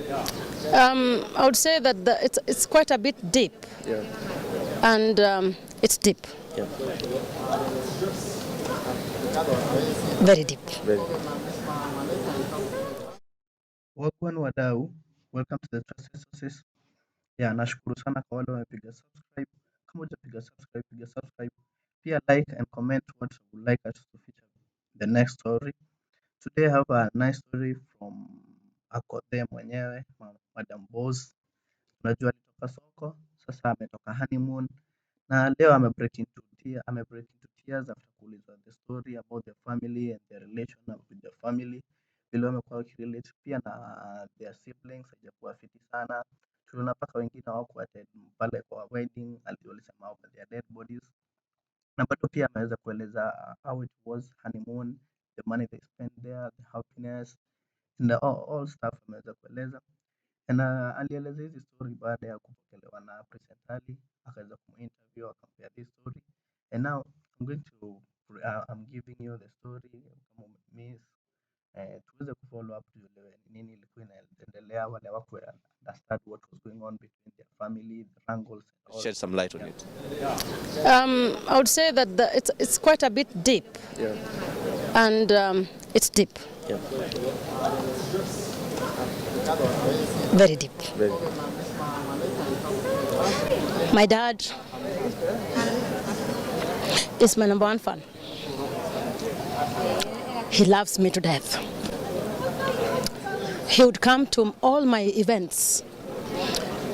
I would say that it's quite a bit deep. Yeah. And it's deep. Yeah. Very deep. Very. Wagwan wadau, welcome to the Trust Resources. Yeah, nashukuru sana kwa wale wamepiga subscribe. Kama hujapiga subscribe, piga subscribe. Pia like and comment what you would like us to feature the next story. Today I have a nice story from Akothee mwenyewe, Madam Boss. Unajua alitoka soko, sasa ametoka honeymoon na leo amebreak into tears after kuulizwa the story about the family and their relation with the family, vile wamekuwa wakirelate pia na their siblings haijakuwa fiti sana. Tuliona mpaka wengine hawakuattend pale kwa wedding, walisema wako their dead bodies, na bado pia ameweza kueleza how it was honeymoon, the money they spent there, the happiness and all stuff ameweza kueleza. Na alieleza hizi story baada ya kupokelewa na President Ali, akaweza kuminterview akampea this story. And now I'm giving you the story kama miss tuweze kufollow up tuelewe nini ilikuwa inaendelea, wale wako understand what was going on between their family, the wrangles and all. Shed some light on it. I would say that it's quite a bit deep. Yeah. And it's deep. Yeah. Very deep. Very. My dad is my number one fan. He loves me to death. He would come to all my events.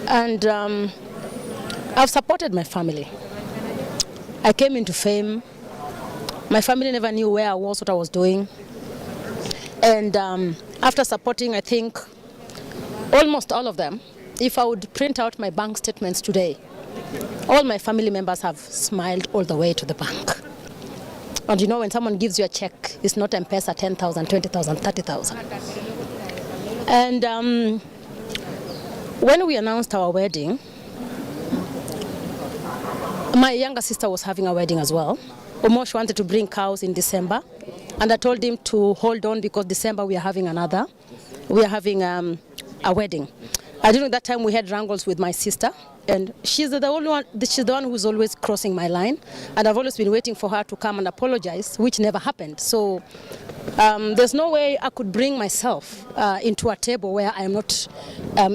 And I've supported my family. I came into fame. My family never knew where I was, what I was doing. And after supporting, I think, almost all of them, if I would print out my bank statements today, all my family members have smiled all the way to the bank. And you know, when someone gives you a check, it's not M-Pesa 10,000, 20,000, 30,000. And when we announced our wedding, my younger sister was having a wedding as well. Omosh wanted to bring cows in December, and I told him to hold on because December we are having a wedding. I don't know, that time we had wrangles with my sister, and she's the one who's always crossing my line, and I've always been waiting for her to come and apologize, which never happened. So there's no way I could bring myself into a table where I am not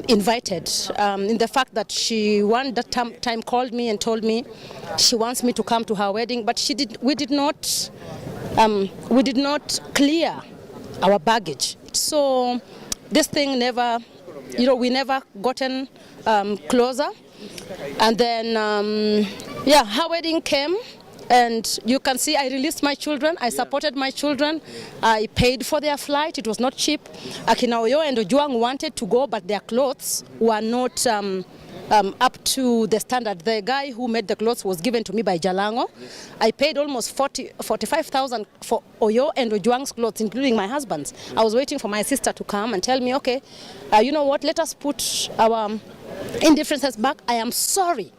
invited. In the fact that she that time called me and told me she wants me to come to her wedding, but we did not clear our baggage. So this thing never, we never gotten closer. And then, her wedding came, and you can see I released my children. I supported my children. I paid for their flight. It was not cheap. Akina Oyo and Ojuang wanted to go, but their clothes were not up to the standard. The guy who made the clothes was given to me by Jalango. I paid almost 45,000 for Oyo and Ojuang's clothes, including my husband's. I was waiting for my sister to come and tell me, okay, you know what, let us put our indifferences back. I am sorry.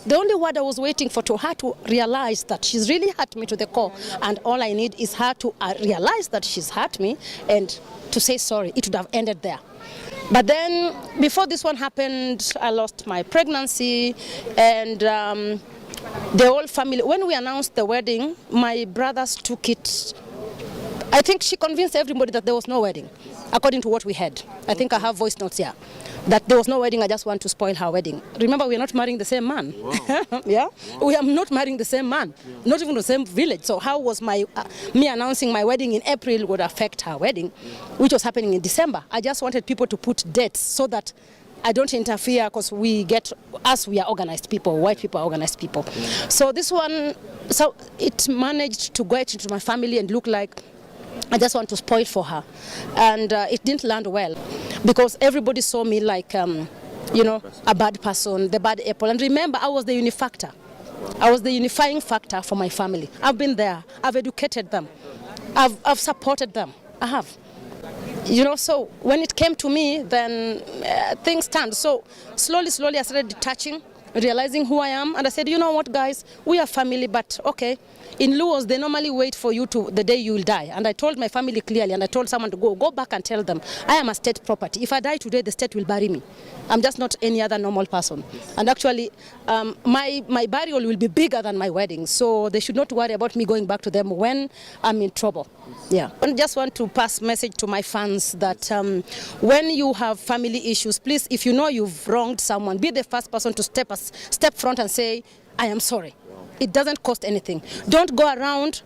The only word I was waiting for her to realize that she's really hurt me to the core, and all I need is her to realize that she's hurt me and to say sorry. It would have ended there. But then, before this one happened, I lost my pregnancy, and the whole family, when we announced the wedding, my brothers took it. I think she convinced everybody that there was no wedding, according to what we had. I think I have voice notes here, that there was no wedding, I just want to spoil her wedding. Remember, we are not marrying the same man. Wow. Yeah? Wow. We are not marrying the same man, not even the same village. So how was me announcing my wedding in April would affect her wedding, which was happening in December? I just wanted people to put dates so that I don't interfere, because we are organized people, white people are organized people. So this one, so it managed to get into my family and look like I just want to spoil for her. And it didn't land well, because everybody saw me like, a bad person, the bad apple. And remember, I was the unifactor. I was the unifying factor for my family. I've been there. I've educated them. I've supported them. I have. So when it came to me, then things turned. So slowly I started detaching realizing who I am. And I said, you know what, guys, we are family, but okay. In Luos, they normally wait for you to the day you will die. And I told my family clearly, and I told someone to go back and tell them, I am a state property. If I die today, the state will bury me. I'm just not any other normal person. And actually, my burial will be bigger than my wedding. So they should not worry about me going back to them when I'm in trouble. Yeah. I just want to pass message to my fans that when you have family issues, please, if you know you've wronged someone, be the first person to step front and say, I am sorry. It doesn't cost anything. Don't go around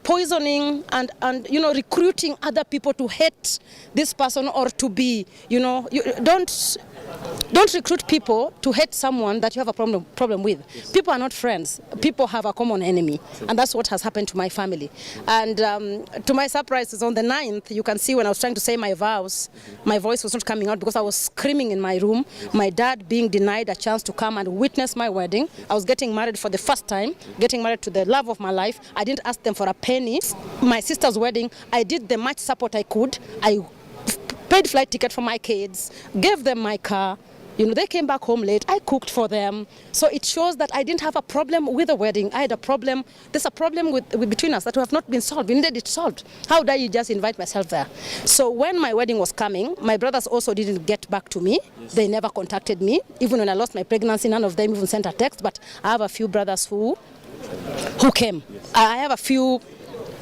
poisoning and recruiting other people to hate this person or to be, don't recruit people to hate someone that you have a problem with. Yes. People are not friends. People have a common enemy. And that's what has happened to my family. And to my surprise, it's on the 9th, you can see when I was trying to say my vows, my voice was not coming out because I was screaming in my room. My dad being denied a chance to come and witness my wedding. I was getting married for the first time, getting married to the love of my life. I didn't ask them for a penny. My sister's wedding, I did the much support I could. I paid flight ticket for my kids, gave them my car. They came back home late. I cooked for them. So it shows that I didn't have a problem with the wedding. I had a problem. There's a problem between us that have not been solved. We needed it solved. How dare you just invite myself there? So when my wedding was coming, my brothers also didn't get back to me. Yes. They never contacted me. Even when I lost my pregnancy, none of them even sent a text. But I have a few brothers who came. Yes. I have a few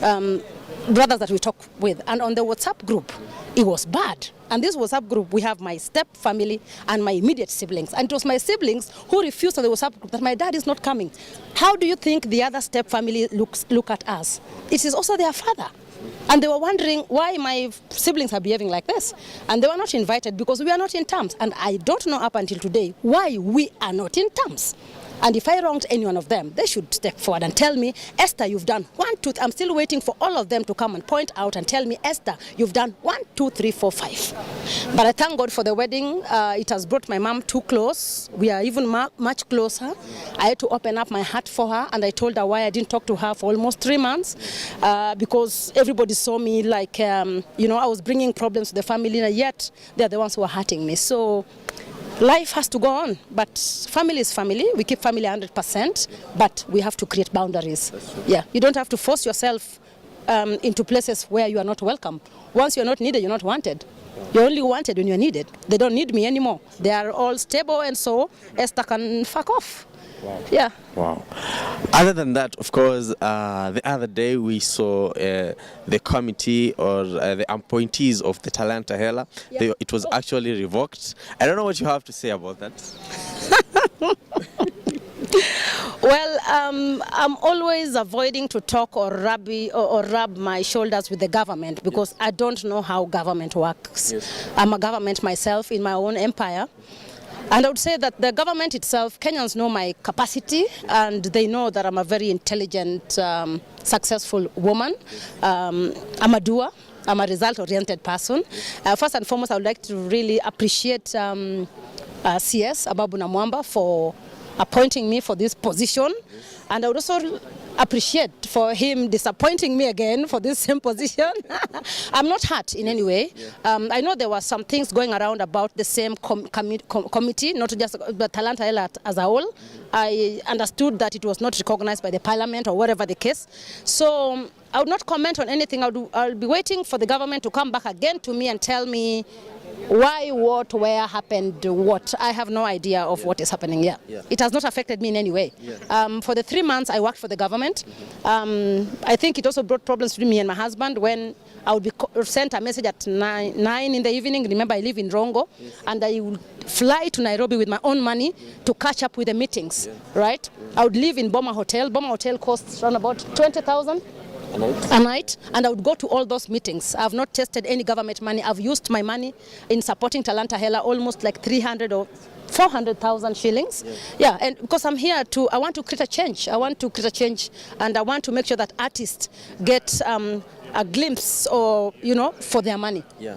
brothers that we talk with. And on the WhatsApp group, it was bad. And this WhatsApp group, we have my step family and my immediate siblings. And it was my siblings who refused on the WhatsApp group that my dad is not coming. How do you think the other step family look at us? It is also their father. And they were wondering why my siblings are behaving like this. And they were not invited because we are not in terms. And I don't know up until today why we are not in terms. And if I wronged any one of them, they should step forward and tell me, Esther, you've done 1, 2, I'm still waiting for all of them to come and point out and tell me, Esther, you've done 1, 2, 3, 4, 5. But I thank God for the wedding. It has brought my mom too close. We are even much closer. I had to open up my heart for her, and I told her why I didn't talk to her for almost 3 months, because everybody saw me like, I was bringing problems to the family, and yet they're the ones who are hurting me. So life has to go on, but family is family. We keep family 100%, but we have to create boundaries. Yeah, you don't have to force yourself into places where you are not welcome. Once you're not needed, you're not wanted. You're only wanted when you're needed. They don't need me anymore. They are all stable, and so Esther can fuck off. Wow. Yeah. Wow. Other than that, of course, the other day we saw the committee or the appointees of the Talanta Hela. Yeah. It was actually revoked. I don't know what you have to say about that. Well, I'm always avoiding to talk or rub my shoulders with the government because I don't know how government works. Yes. I'm a government myself in my own empire. And I would say that the government itself, Kenyans know my capacity, and they know that I'm a very intelligent, successful woman. I'm a doer. I'm a result-oriented person. First and foremost, I would like to really appreciate CS, Ababu Namwamba, for appointing me for this position. And I would also appreciate for him disappointing me again for this same position. I'm not hurt in any way. I know there were some things going around about the same committee, not just the Talanta Hela as a whole. I understood that it was not recognized by the parliament or whatever the case. So I would not comment on anything. I'll be waiting for the government to come back again to me and tell me why, what, where happened, what. I have no idea of what is happening here. Yeah. It has not affected me in any way. Yeah. For the 3 months I worked for the government, I think it also brought problems to me and my husband when I would be sent a message at 9 in the evening. Remember, I live in Rongo, yes. And I would fly to Nairobi with my own money to catch up with the meetings, yeah. Right? Yeah. I would live in Boma Hotel. Boma Hotel costs around about 20,000. A night, and I would go to all those meetings. I have not tested any government money. I've used my money in supporting Talanta Hela, almost like 300 or 400,000 shillings. Yeah, and because I'm here I want to create a change. I want to create a change, and I want to make sure that artists get a glimpse or, for their money. Yeah.